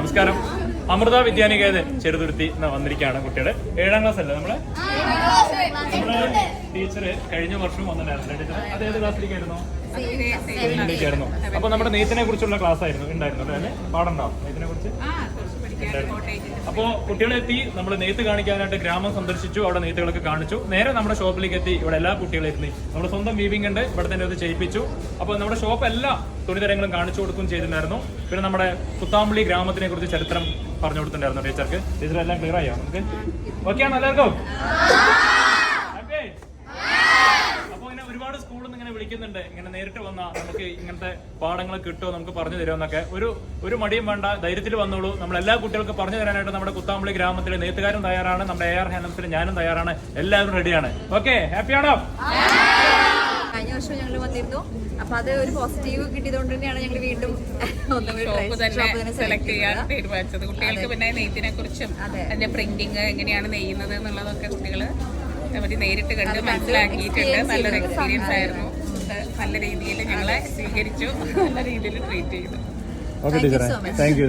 നമസ്കാരം. അമൃത വിദ്യാനികേതൻ ചെറുതുരുത്തി വന്നിരിക്കുകയാണ് കുട്ടിയുടെ 7ാം ക്ലാസ് അല്ലേ നമ്മളെ ടീച്ചർ കഴിഞ്ഞ വർഷം വന്നിട്ടുണ്ടായിരുന്നു ടീച്ചർ. അത് ഏത് ക്ലാസ്സിലേക്കായിരുന്നു? ായിരുന്നു. അപ്പൊ നമ്മുടെ നെയ്ത്തിനെ കുറിച്ചുള്ള ക്ലാസ് ആയിരുന്നു ഉണ്ടായിരുന്നു അല്ലെ? പാടുണ്ടാവും നെയ്ത്തിനെ കുറിച്ച്. അപ്പോ കുട്ടികളെത്തി നമ്മൾ നെയ്ത്ത് കാണിക്കാനായിട്ട് ഗ്രാമം സന്ദർശിച്ചു. അവിടെ നെയ്ത്തുകളൊക്കെ കാണിച്ചു. നേരെ നമ്മുടെ ഷോപ്പിലേക്ക് എത്തി. ഇവിടെ എല്ലാ കുട്ടികളും എത്തി. നമ്മൾ സ്വന്തം വീവിംഗ് ഉണ്ട്, ഇവിടെ തന്നെ അത് ചെയ്യിപ്പിച്ചു. അപ്പോൾ നമ്മുടെ ഷോപ്പ് എല്ലാ തുണിതരങ്ങളും കാണിച്ചു കൊടുക്കുകയും ചെയ്തിട്ടുണ്ടായിരുന്നു. പിന്നെ നമ്മുടെ കുത്താമ്പള്ളി ഗ്രാമത്തിനെ കുറിച്ച് ചരിത്രം പറഞ്ഞു കൊടുത്തിട്ടുണ്ടായിരുന്നു ടീച്ചർക്ക്. ടീച്ചർ എല്ലാം ക്ലിയർ ആയോ? നമുക്ക് ഓക്കെ ആണോ എല്ലാവർക്കും? ഒരുപാട് സ്കൂളിൽ നിന്ന് ഇങ്ങനെ വിളിക്കുന്നുണ്ട്, ഇങ്ങനെ നേരിട്ട് വന്നാൽ നമുക്ക് ഇങ്ങനത്തെ പാഠങ്ങൾ കിട്ടുമോ, നമുക്ക് പറഞ്ഞു തരുമെന്നൊക്കെ. ഒരു മടിയും വേണ്ട, ധൈര്യത്തിൽ വന്നോളൂ. നമ്മൾ എല്ലാ കുട്ടികൾക്കും പറഞ്ഞു തരാനായിട്ട് നമ്മുടെ കുത്താമ്പള്ളി ഗ്രാമത്തിലെ നെയ്ത്തുകാരും തയ്യാറാണ്, നമ്മുടെ AR ഹാൻഡംസിൽ ഞാനും തയ്യാറാണ്, എല്ലാവരും റെഡിയാണ്. ഓക്കെ, ഹാപ്പിയാണോ? കഴിഞ്ഞ വർഷം ഞങ്ങൾ വന്നിരുന്നു. അപ്പൊ അത് ഒരു പോസിറ്റീവ് കിട്ടിയതുകൊണ്ട് തന്നെയാണ് ഞങ്ങൾ വീണ്ടും സെലക്ട് ചെയ്യാൻ തീരുമാനിച്ചത്. കുട്ടികൾക്ക് പിന്നെ നെയ്ത്തിനെ കുറിച്ചും അതിന്റെ പ്രിന്റിങ് എങ്ങനെയാണ് നെയ്യുന്നത് എന്നുള്ളതൊക്കെ കുട്ടികൾ അവർ നേരിട്ട് കണ്ട് മനസ്സിലാക്കിയിട്ടുണ്ട്. നല്ലൊരു എക്സ്പീരിയൻസ് ആയിരുന്നു. നല്ല രീതിയിൽ ഞങ്ങളെ സ്വീകരിച്ചു, നല്ല രീതിയിൽ ട്രീറ്റ് ചെയ്തു. ഓക്കെ ടീച്ചറെ, താങ്ക് യു.